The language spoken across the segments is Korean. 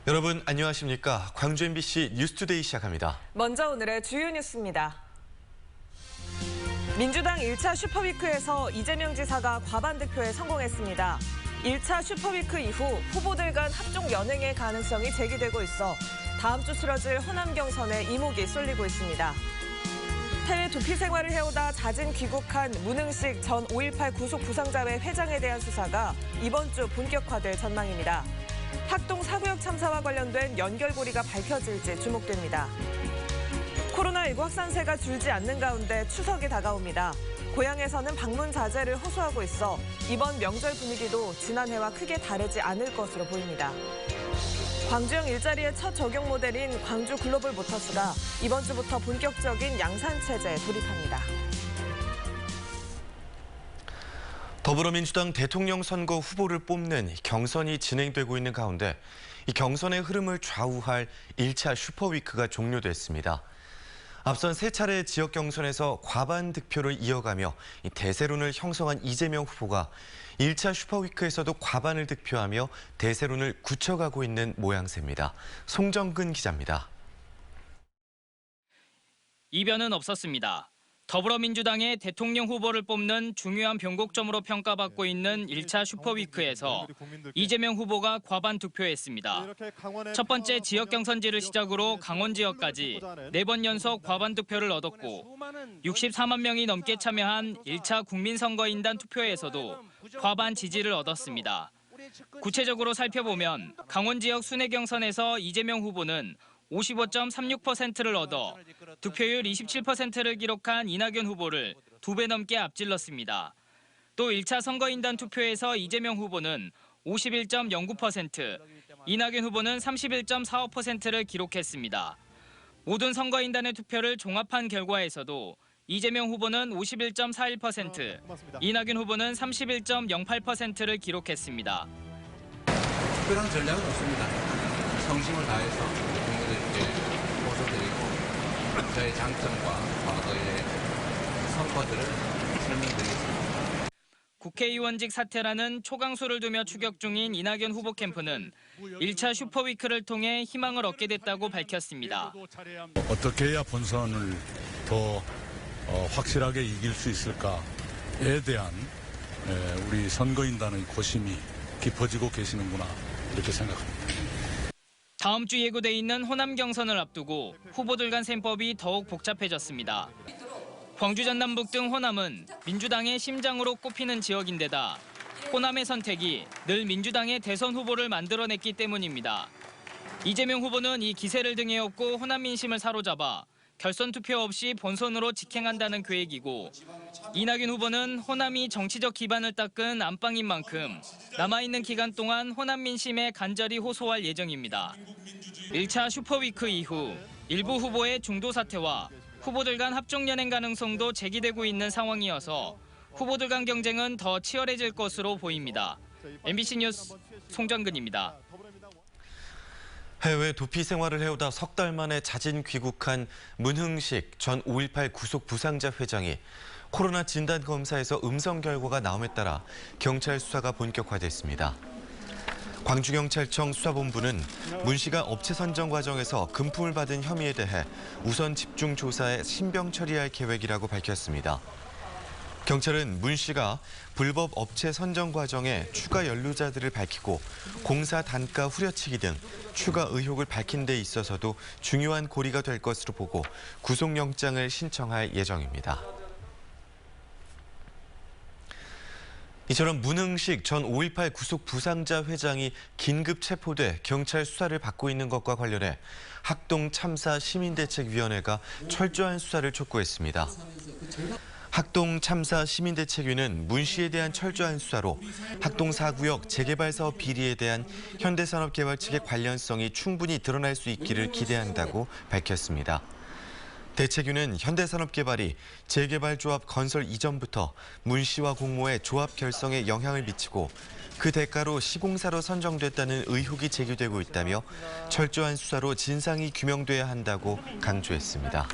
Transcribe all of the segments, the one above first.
여러분 안녕하십니까? 광주 MBC 뉴스투데이 시작합니다. 먼저 오늘의 주요 뉴스입니다. 민주당 1차 슈퍼위크에서 이재명 지사가 과반 득표에 성공했습니다. 1차 슈퍼위크 이후 후보들 간 합종 연행의 가능성이 제기되고 있어 다음 주 치러질 호남 경선에 이목이 쏠리고 있습니다. 해외 도피 생활을 해오다 자진 귀국한 문흥식 전 5.18 구속 부상자회 회장에 대한 수사가 이번 주 본격화될 전망입니다. 학동 사구역 참사와 관련된 연결고리가 밝혀질지 주목됩니다. 코로나19 확산세가 줄지 않는 가운데 추석이 다가옵니다. 고향에서는 방문 자제를 호소하고 있어 이번 명절 분위기도 지난해와 크게 다르지 않을 것으로 보입니다. 광주형 일자리의 첫 적용 모델인 광주 글로벌 모터스가 이번 주부터 본격적인 양산 체제에 돌입합니다. 더불어민주당 대통령 선거 후보를 뽑는 경선이 진행되고 있는 가운데 이 경선의 흐름을 좌우할 1차 슈퍼위크가 종료됐습니다. 앞선 세 차례 지역 경선에서 과반 득표를 이어가며 대세론을 형성한 이재명 후보가 1차 슈퍼위크에서도 과반을 득표하며 대세론을 굳혀가고 있는 모양새입니다. 송정근 기자입니다. 이변은 없었습니다. 더불어민주당의 대통령 후보를 뽑는 중요한 변곡점으로 평가받고 있는 1차 슈퍼위크에서 이재명 후보가 과반 득표했습니다. 첫 번째 지역 경선지를 시작으로 강원 지역까지 4번 연속 과반 득표를 얻었고 64만 명이 넘게 참여한 1차 국민선거인단 투표에서도 과반 지지를 얻었습니다. 구체적으로 살펴보면 강원 지역 순회 경선에서 이재명 후보는 55.36%를 얻어 득표율 27%를 기록한 이낙연 후보를 2배 넘게 앞질렀습니다. 또 1차 선거인단 투표에서 이재명 후보는 51.09%, 이낙연 후보는 31.45%를 기록했습니다. 모든 선거인단의 투표를 종합한 결과에서도 이재명 후보는 51.41%, 이낙연 후보는 31.08%를 기록했습니다. 특별한 전략은 없습니다. 성심을 다해서 보조드리고 저의 장점과 과거의 성과들을 설명드리겠습니다. 국회의원직 사퇴라는 초강수를 두며 추격 중인 이낙연 후보 캠프는 1차 슈퍼위크를 통해 희망을 얻게 됐다고 밝혔습니다. 어떻게 해야 본선을 더 확실하게 이길 수 있을까에 대한 우리 선거인단의 고심이 깊어지고 계시는구나 이렇게 생각합니다. 다음 주 예고돼 있는 호남 경선을 앞두고 후보들 간 셈법이 더욱 복잡해졌습니다. 광주 전남북 등 호남은 민주당의 심장으로 꼽히는 지역인데다 호남의 선택이 늘 민주당의 대선 후보를 만들어냈기 때문입니다. 이재명 후보는 이 기세를 등에 업고 호남 민심을 사로잡아 결선 투표 없이 본선으로 직행한다는 계획이고 이낙연 후보는 호남이 정치적 기반을 닦은 안방인 만큼 남아있는 기간 동안 호남 민심에 간절히 호소할 예정입니다. 1차 슈퍼위크 이후 일부 후보의 중도 사퇴와 후보들 간 합종 연행 가능성도 제기되고 있는 상황이어서 후보들 간 경쟁은 더 치열해질 것으로 보입니다. MBC 뉴스 송정근입니다. 해외 도피 생활을 해오다 석 달 만에 자진 귀국한 문흥식 전 5.18 구속 부상자 회장이 코로나 진단 검사에서 음성 결과가 나옴에 따라 경찰 수사가 본격화됐습니다. 광주경찰청 수사본부는 문 씨가 업체 선정 과정에서 금품을 받은 혐의에 대해 우선 집중 조사해 신병 처리할 계획이라고 밝혔습니다. 경찰은 문 씨가 불법 업체 선정 과정에 추가 연루자들을 밝히고 공사 단가 후려치기 등 추가 의혹을 밝힌 데 있어서도 중요한 고리가 될 것으로 보고 구속영장을 신청할 예정입니다. 이처럼 문흥식 전 5.18 구속 부상자 회장이 긴급 체포돼 경찰 수사를 받고 있는 것과 관련해 학동 참사 시민대책위원회가 철저한 수사를 촉구했습니다. 학동 참사 시민대책위는 문 씨에 대한 철저한 수사로 학동 4구역 재개발 사업 비리에 대한 현대산업개발 측의 관련성이 충분히 드러날 수 있기를 기대한다고 밝혔습니다. 대책위는 현대산업개발이 재개발조합 건설 이전부터 문 씨와 공모의 조합 결성에 영향을 미치고 그 대가로 시공사로 선정됐다는 의혹이 제기되고 있다며 철저한 수사로 진상이 규명돼야 한다고 강조했습니다.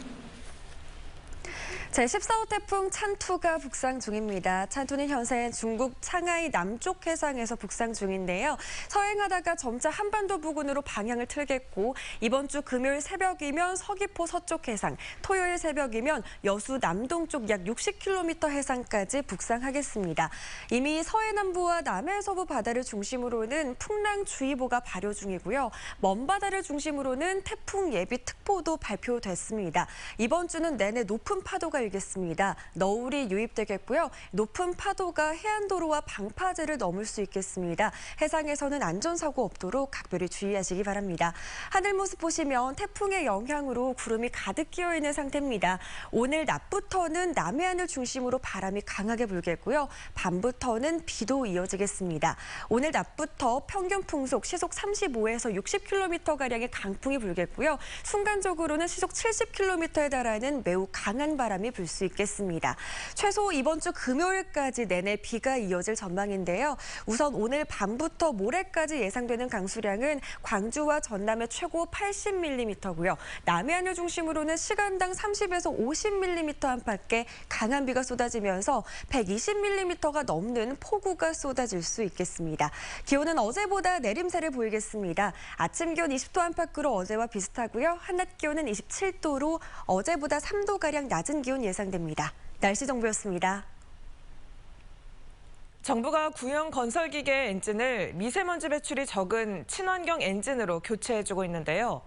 제14호 태풍 찬투가 북상 중입니다. 찬투는 현재 중국 상하이 남쪽 해상에서 북상 중인데요. 서행하다가 점차 한반도 부근으로 방향을 틀겠고 이번 주 금요일 새벽이면 서귀포 서쪽 해상, 토요일 새벽이면 여수 남동쪽 약 60km 해상까지 북상하겠습니다. 이미 서해남부와 남해서부 바다를 중심으로는 풍랑주의보가 발효 중이고요. 먼바다를 중심으로는 태풍 예비특보도 발표됐습니다. 이번 주는 내내 높은 파도가 일겠습니다. 너울이 유입되겠고요. 높은 파도가 해안도로와 방파제를 넘을 수 있겠습니다. 해상에서는 안전사고 없도록 각별히 주의하시기 바랍니다. 하늘 모습 보시면 태풍의 영향으로 구름이 가득 끼어 있는 상태입니다. 오늘 낮부터는 남해안을 중심으로 바람이 강하게 불겠고요. 밤부터는 비도 이어지겠습니다. 오늘 낮부터 평균 풍속 시속 35에서 60km가량의 강풍이 불겠고요. 순간적으로는 시속 70km에 달하는 매우 강한 바람이 불 수 있겠습니다. 최소 이번 주 금요일까지 내내 비가 이어질 전망인데요. 우선 오늘 밤부터 모레까지 예상되는 강수량은 광주와 전남의 최고 80mm고요. 남해안을 중심으로는 시간당 30에서 50mm 안팎의 강한 비가 쏟아지면서 120mm가 넘는 폭우가 쏟아질 수 있겠습니다. 기온은 어제보다 내림세를 보이겠습니다. 아침 기온 20도 안팎으로 어제와 비슷하고요. 한낮 기온은 27도로 어제보다 3도가량 낮은 기온 예상됩니다. 날씨 정보였습니다. 정부가 구형 건설기계 엔진을 미세먼지 배출이 적은 친환경 엔진으로 교체해주고 있는데요.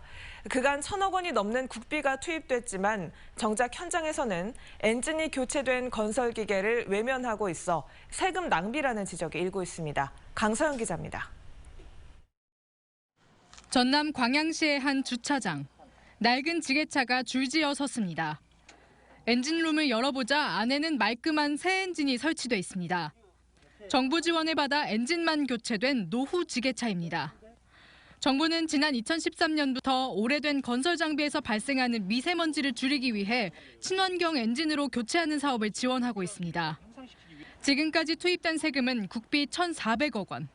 그간 1,000억 원이 넘는 국비가 투입됐지만 정작 현장에서는 엔진이 교체된 건설기계를 외면하고 있어 세금 낭비라는 지적이 일고 있습니다. 강서영 기자입니다. 전남 광양시의 한 주차장. 낡은 지게차가 줄지어 섰습니다. 엔진룸을 열어보자 안에는 말끔한 새 엔진이 설치돼 있습니다. 정부 지원을 받아 엔진만 교체된 노후 지게차입니다. 정부는 지난 2013년부터 오래된 건설 장비에서 발생하는 미세먼지를 줄이기 위해 친환경 엔진으로 교체하는 사업을 지원하고 있습니다. 지금까지 투입된 세금은 국비 1,400억 원.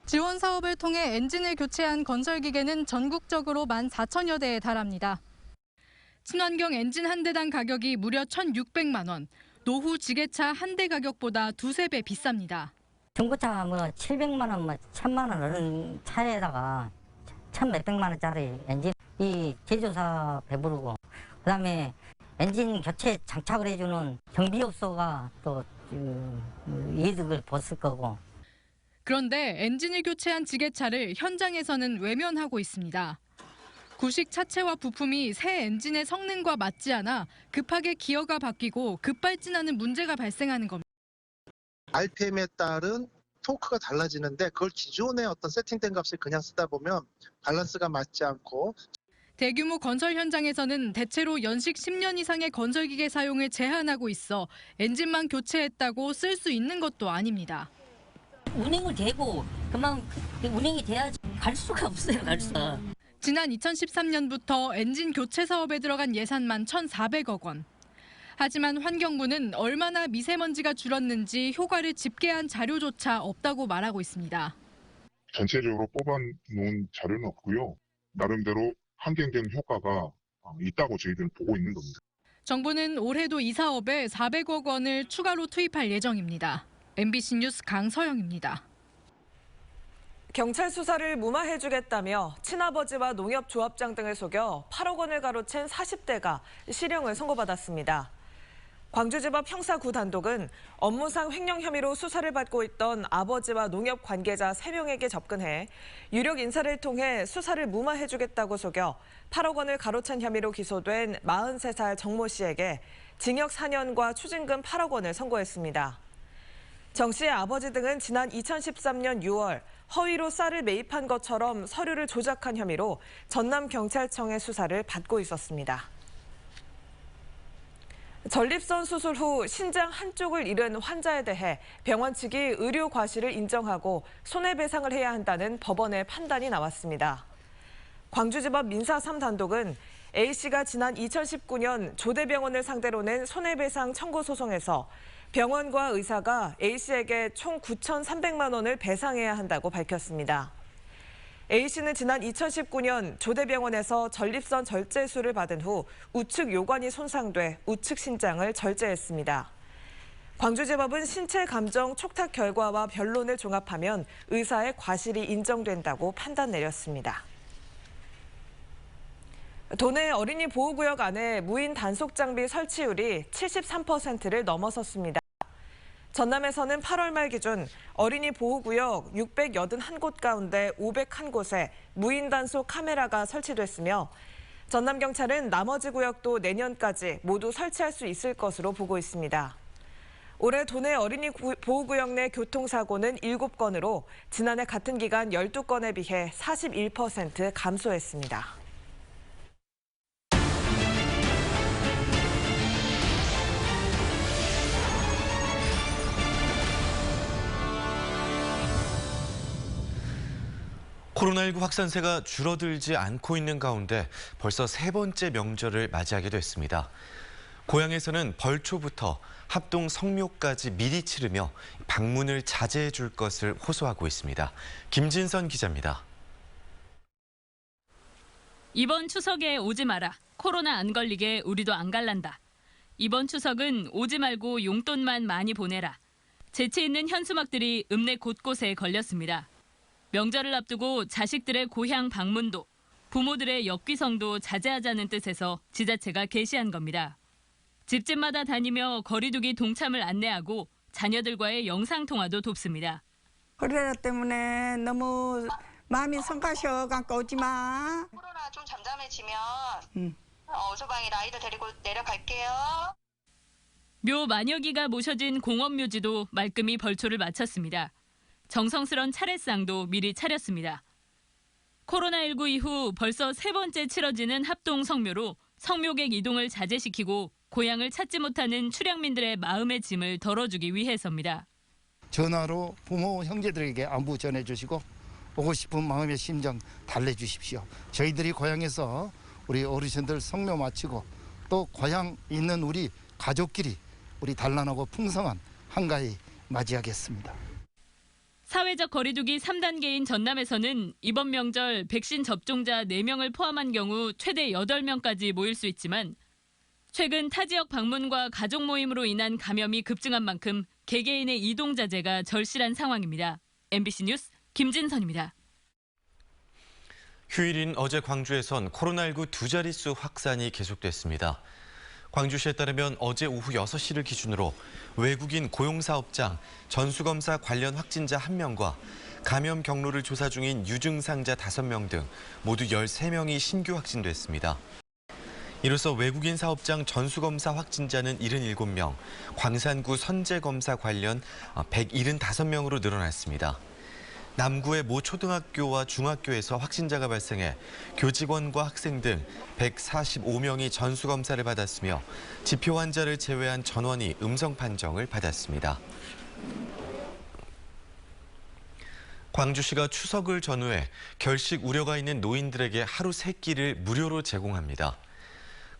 지원 사업을 통해 엔진을 교체한 건설기계는 전국적으로 14,000여 대에 달합니다. 친환경 엔진 한 대당 가격이 무려 1,600만 원, 노후 지게차 한 대 가격보다 두세 배 비쌉니다. 중고차 700만 원, 1,000만 원 이런 차에다가 1,몇백만 원짜리 엔진 이 제조사 배부르고 그다음에 엔진 교체 장착을 해주는 정비업소가 또 이득을 봤을 거고. 그런데 엔진을 교체한 지게차를 현장에서는 외면하고 있습니다. 구식 차체와 부품이 새 엔진의 성능과 맞지 않아 급하게 기어가 바뀌고 급발진하는 문제가 발생하는 겁니다. RPM에 따른 토크가 달라지는데 그걸 기존의 어떤 세팅된 값을 그냥 쓰다 보면 밸런스가 맞지 않고. 대규모 건설 현장에서는 대체로 연식 10년 이상의 건설기계 사용을 제한하고 있어 엔진만 교체했다고 쓸 수 있는 것도 아닙니다. 운행을 되고 그만 운행이 돼야지 갈 수가 없어요, 갈 수가. 지난 2013년부터 엔진 교체 사업에 들어간 예산만 1,400억 원. 하지만 환경부는 얼마나 미세먼지가 줄었는지 효과를 집계한 자료조차 없다고 말하고 있습니다. 전체적으로 뽑아놓은 자료는 없고요. 나름대로 한정된 효과가 있다고 저희들은 보고 있는 겁니다. 정부는 올해도 이 사업에 400억 원을 추가로 투입할 예정입니다. MBC 뉴스 강서영입니다. 경찰 수사를 무마해주겠다며 친아버지와 농협조합장 등을 속여 8억 원을 가로챈 40대가 실형을 선고받았습니다. 광주지법 형사 9단독은 업무상 횡령 혐의로 수사를 받고 있던 아버지와 농협 관계자 3명에게 접근해 유력 인사를 통해 수사를 무마해주겠다고 속여 8억 원을 가로챈 혐의로 기소된 43살 정모 씨에게 징역 4년과 추징금 8억 원을 선고했습니다. 정 씨의 아버지 등은 지난 2013년 6월 허위로 쌀을 매입한 것처럼 서류를 조작한 혐의로 전남경찰청의 수사를 받고 있었습니다. 전립선 수술 후 신장 한쪽을 잃은 환자에 대해 병원 측이 의료 과실을 인정하고 손해배상을 해야 한다는 법원의 판단이 나왔습니다. 광주지법 민사 3단독은 A씨가 지난 2019년 조대병원을 상대로 낸 손해배상 청구 소송에서 병원과 의사가 A씨에게 총 9,300만 원을 배상해야 한다고 밝혔습니다. A씨는 지난 2019년 조대병원에서 전립선 절제술을 받은 후 우측 요관이 손상돼 우측 신장을 절제했습니다. 광주지법은 신체 감정 촉탁 결과와 변론을 종합하면 의사의 과실이 인정된다고 판단 내렸습니다. 도내 어린이 보호구역 안에 무인 단속 장비 설치율이 73%를 넘어섰습니다. 전남에서는 8월 말 기준 어린이 보호구역 681곳 가운데 501곳에 무인 단속 카메라가 설치됐으며 전남경찰은 나머지 구역도 내년까지 모두 설치할 수 있을 것으로 보고 있습니다. 올해 도내 어린이 보호구역 내 교통사고는 7건으로 지난해 같은 기간 12건에 비해 41% 감소했습니다. 코로나19 확산세가 줄어들지 않고 있는 가운데 벌써 세 번째 명절을 맞이하게 됐습니다. 고향에서는 벌초부터 합동 성묘까지 미리 치르며 방문을 자제해 줄 것을 호소하고 있습니다. 김진선 기자입니다. 이번 추석에 오지 마라. 코로나 안 걸리게 우리도 안 갈란다. 이번 추석은 오지 말고 용돈만 많이 보내라. 재치 있는 현수막들이 읍내 곳곳에 걸렸습니다. 명절을 앞두고 자식들의 고향 방문도, 부모들의 역귀성도 자제하자는 뜻에서 지자체가 게시한 겁니다. 집집마다 다니며 거리두기 동참을 안내하고 자녀들과의 영상통화도 돕습니다. 코로나 때문에 너무 마음이 성가셔갖고 오지 마. 코로나 좀 잠잠해지면 오소방이랑 아이들 데리고 내려갈게요. 묘 만여기가 모셔진 공원묘지도 말끔히 벌초를 마쳤습니다. 정성스런 차례상도 미리 차렸습니다. 코로나19 이후 벌써 세 번째 치러지는 합동 성묘로 성묘객 이동을 자제시키고 고향을 찾지 못하는 출향민들의 마음의 짐을 덜어주기 위해서입니다. 전화로 부모, 형제들에게 안부 전해주시고 오고 싶은 마음의 심정 달래주십시오. 저희들이 고향에서 우리 어르신들 성묘 마치고 또 고향 있는 우리 가족끼리 우리 단란하고 풍성한 한가위 맞이하겠습니다. 사회적 거리두기 3단계인 전남에서는 이번 명절 백신 접종자 4명을 포함한 경우 최대 8명까지 모일 수 있지만 최근 타 지역 방문과 가족 모임으로 인한 감염이 급증한 만큼 개개인의 이동 자제가 절실한 상황입니다. MBC 뉴스 김진선입니다. 휴일인 어제 광주에선 코로나19 두 자릿수 확산이 계속됐습니다. 광주시에 따르면 어제 오후 6시를 기준으로 외국인 고용사업장, 전수검사 관련 확진자 1명과 감염 경로를 조사 중인 유증상자 5명 등 모두 13명이 신규 확진됐습니다. 이로써 외국인 사업장 전수검사 확진자는 77명, 광산구 선제검사 관련 175명으로 늘어났습니다. 남구의 모 초등학교와 중학교에서 확진자가 발생해 교직원과 학생 등 145명이 전수검사를 받았으며 지표 환자를 제외한 전원이 음성 판정을 받았습니다. 광주시가 추석을 전후해 결식 우려가 있는 노인들에게 하루 3끼를 무료로 제공합니다.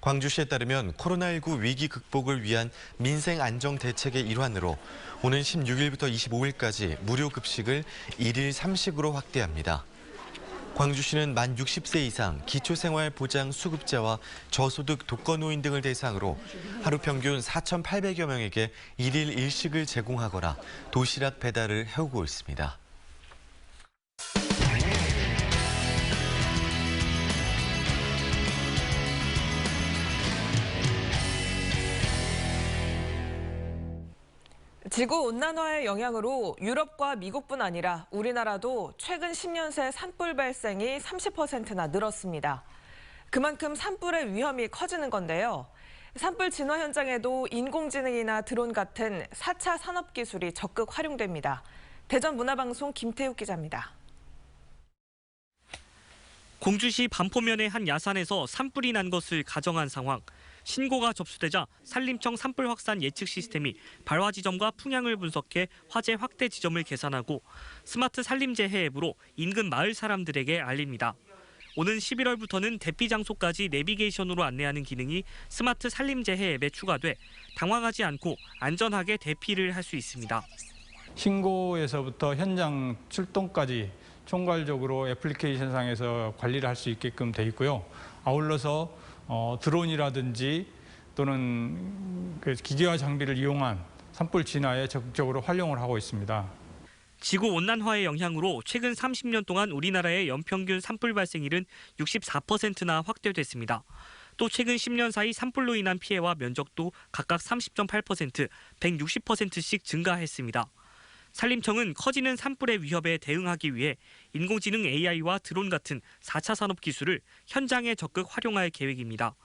광주시에 따르면 코로나19 위기 극복을 위한 민생 안정 대책의 일환으로 오는 16일부터 25일까지 무료 급식을 1일 3식으로 확대합니다. 광주시는 만 60세 이상 기초생활보장 수급자와 저소득 독거노인 등을 대상으로 하루 평균 4,800여 명에게 1일 1식을 제공하거나 도시락 배달을 해오고 있습니다. 지구온난화의 영향으로 유럽과 미국뿐 아니라 우리나라도 최근 10년 새 산불 발생이 30%나 늘었습니다. 그만큼 산불의 위험이 커지는 건데요. 산불 진화 현장에도 인공지능이나 드론 같은 4차 산업기술이 적극 활용됩니다. 대전문화방송 김태욱 기자입니다. 공주시 반포면의 한 야산에서 산불이 난 것을 가정한 상황. 신고가 접수되자 산림청 산불 확산 예측 시스템이 발화 지점과 풍향을 분석해 화재 확대 지점을 계산하고 스마트 산림재해 앱으로 인근 마을 사람들에게 알립니다. 오는 11월부터는 대피 장소까지 내비게이션으로 안내하는 기능이 스마트 산림재해 앱에 추가돼 당황하지 않고 안전하게 대피를 할 수 있습니다. 신고에서부터 현장 출동까지 총괄적으로 애플리케이션상에서 관리를 할 수 있게끔 돼 있고요. 아울러서 드론이라든지 또는 그 기계화 장비를 이용한 산불 진화에 적극적으로 활용을 하고 있습니다. 지구온난화의 영향으로 최근 30년 동안 우리나라의 연평균 산불 발생률은 64%나 확대됐습니다. 또 최근 10년 사이 산불로 인한 피해와 면적도 각각 30.8%, 160%씩 증가했습니다. 산림청은 커지는 산불의 위협에 대응하기 위해 인공지능 AI와 드론 같은 4차 산업 기술을 현장에 적극 활용할 계획입니다.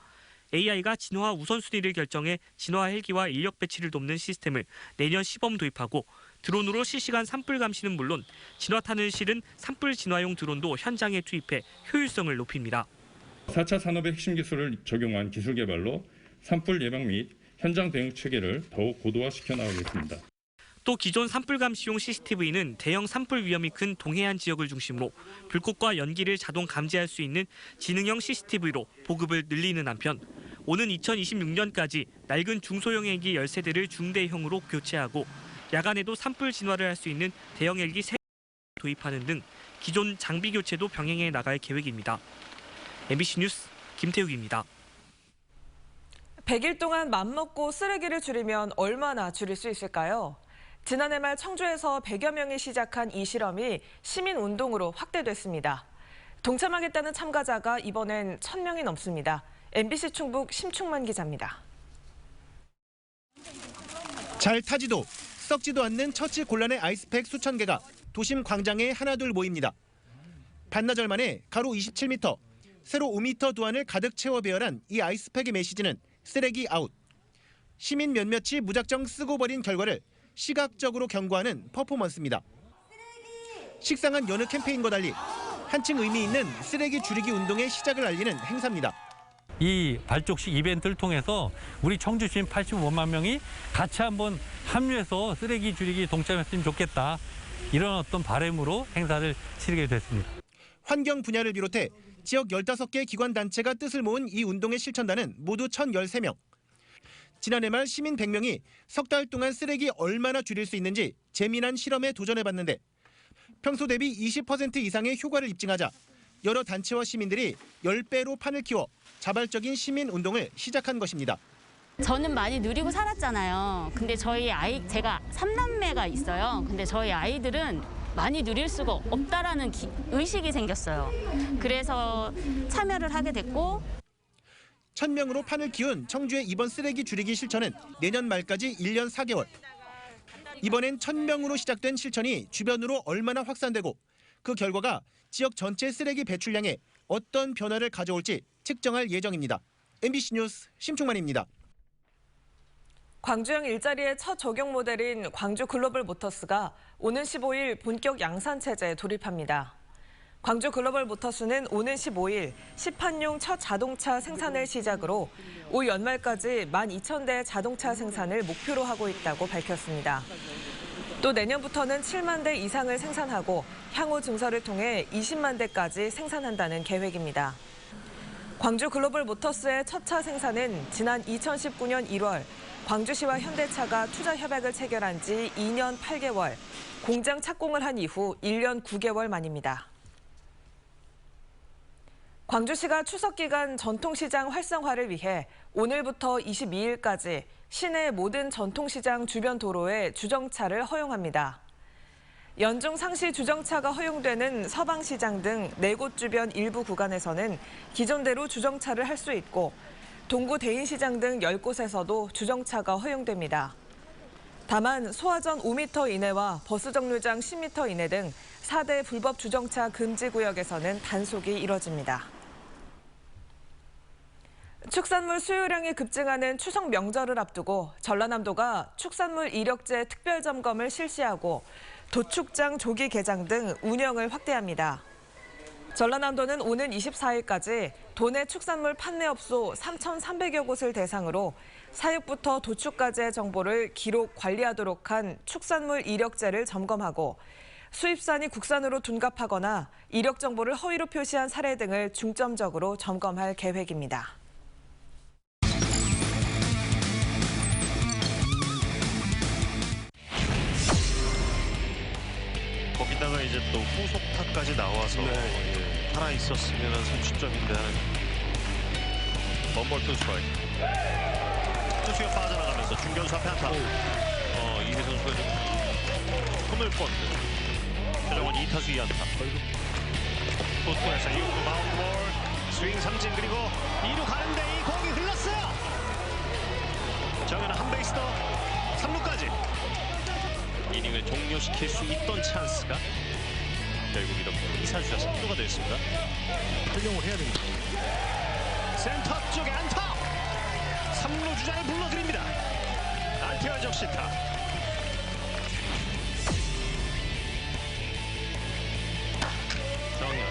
AI가 진화 우선순위를 결정해 진화 헬기와 인력 배치를 돕는 시스템을 내년 시범 도입하고 드론으로 실시간 산불 감시는 물론 진화탄을 실은 산불 진화용 드론도 현장에 투입해 효율성을 높입니다. 4차 산업의 핵심 기술을 적용한 기술 개발로 산불 예방 및 현장 대응 체계를 더욱 고도화시켜 나가겠습니다. 또 기존 산불 감시용 CCTV는 대형 산불 위험이 큰 동해안 지역을 중심으로 불꽃과 연기를 자동 감지할 수 있는 지능형 CCTV로 보급을 늘리는 한편 오는 2026년까지 낡은 중소형 헬기 13대를 중대형으로 교체하고 야간에도 산불 진화를 할 수 있는 대형 헬기 3대 도입하는 등 기존 장비 교체도 병행해 나갈 계획입니다. MBC 뉴스 김태욱입니다. 100일 동안 맘먹고 쓰레기를 줄이면 얼마나 줄일 수 있을까요? 지난해 말 청주에서 100여 명이 시작한 이 실험이 시민운동으로 확대됐습니다. 동참하겠다는 참가자가 이번엔 1000명이 넘습니다. MBC 충북 심충만 기자입니다. 잘 타지도 썩지도 않는 처치 곤란의 아이스팩 수천 개가 도심 광장에 하나둘 모입니다. 반나절 만에 가로 27m, 세로 5m 도안을 가득 채워 배열한 이 아이스팩의 메시지는 쓰레기 아웃. 시민 몇몇이 무작정 쓰고 버린 결과를 시각적으로 경고하는 퍼포먼스입니다. 식상한 여느 캠페인과 달리 한층 의미 있는 쓰레기 줄이기 운동의 시작을 알리는 행사입니다. 이 발족식 이벤트를 통해서 우리 청주 시민 85만 명이 같이 한번 합류해서 쓰레기 줄이기 동참했으면 좋겠다. 이런 어떤 바람으로 행사를 치르게 됐습니다. 환경 분야를 비롯해 지역 15개 기관 단체가 뜻을 모은 이 운동의 실천단은 모두 1,013명. 지난해 말 시민 100명이 석 달 동안 쓰레기 얼마나 줄일 수 있는지 재미난 실험에 도전해봤는데 평소 대비 20% 이상의 효과를 입증하자 여러 단체와 시민들이 10배로 판을 키워 자발적인 시민 운동을 시작한 것입니다. 저는 많이 누리고 살았잖아요. 근데 제가 3남매가 있어요. 근데 저희 아이들은 많이 누릴 수가 없다라는 의식이 생겼어요. 그래서 참여를 하게 됐고 1000명으로 판을 키운 청주의 이번 쓰레기 줄이기 실천은 내년 말까지 1년 4개월. 이번엔 1000명으로 시작된 실천이 주변으로 얼마나 확산되고 그 결과가 지역 전체 쓰레기 배출량에 어떤 변화를 가져올지 측정할 예정입니다. MBC 뉴스 심충만입니다. 광주형 일자리의 첫 적용 모델인 광주 글로벌 모터스가 오는 15일 본격 양산 체제에 돌입합니다. 광주 글로벌 모터스는 오는 15일 시판용 첫 자동차 생산을 시작으로 올 연말까지 12,000대 자동차 생산을 목표로 하고 있다고 밝혔습니다. 또 내년부터는 7만 대 이상을 생산하고 향후 증설을 통해 20만 대까지 생산한다는 계획입니다. 광주 글로벌 모터스의 첫 차 생산은 지난 2019년 1월 광주시와 현대차가 투자 협약을 체결한 지 2년 8개월, 공장 착공을 한 이후 1년 9개월 만입니다. 광주시가 추석 기간 전통시장 활성화를 위해 오늘부터 22일까지 시내 모든 전통시장 주변 도로에 주정차를 허용합니다. 연중 상시 주정차가 허용되는 서방시장 등 4곳 주변 일부 구간에서는 기존대로 주정차를 할 수 있고 동구 대인시장 등 10곳에서도 주정차가 허용됩니다. 다만 소화전 5m 이내와 버스 정류장 10m 이내 등 4대 불법 주정차 금지 구역에서는 단속이 이뤄집니다. 축산물 수요량이 급증하는 추석 명절을 앞두고 전라남도가 축산물 이력제 특별 점검을 실시하고 도축장 조기 개장 등 운영을 확대합니다. 전라남도는 오는 24일까지 도내 축산물 판매업소 3,300여 곳을 대상으로 사육부터 도축까지의 정보를 기록 관리하도록 한 축산물 이력제를 점검하고 수입산이 국산으로 둔갑하거나 이력 정보를 허위로 표시한 사례 등을 중점적으로 점검할 계획입니다. 거기다가 이제 또 후속타까지 나와서 예, 살아 있었으면 선취점인데 하는 원볼 투 스트라이크. 투수가 빠져나가면서 중견수 앞에 안타. 이휘 선수가 좀 손을 뻗는 최정원 2타수 2안타. 포스트에서 2구 마운드 볼 스윙 삼진 그리고 2루 가는데 이 공이 흘렀어요. 정현은 한 베이스 더 3루까지 이닝을 종료시킬 수 있던 찬스가 결국 이렇게 2사주자 3루가 됐습니다. 활용을 해야 됩니다. 센터 쪽에 안타. 3루 주자를 불러드립니다. 안태환 적시타. 정현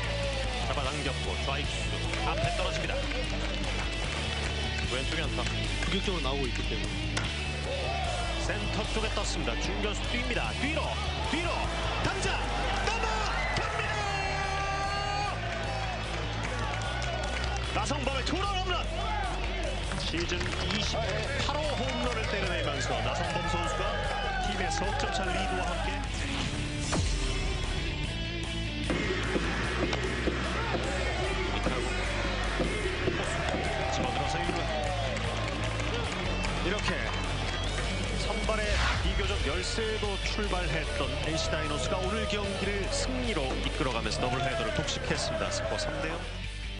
잡아당겼고 좌익수 앞에 떨어집니다. 왼쪽에 안타. 공격적으로 나오고 있기 때문에 센터 쪽에 떴습니다. 중견수 뜁니다. 뒤로 당장 넘어갑니다. 나성범의 투런 홈런. 시즌 28호 홈런을 때려내면서 나성범 선수가 팀의 석점차 리드와 함께 집어들어서 1루. 이렇게 선발에 비교적 열세도 출발했던 NC 다이노스가 오늘 경기를 승리로 이끌어가면서 더블헤더를 독식했습니다. 스코어 3대0.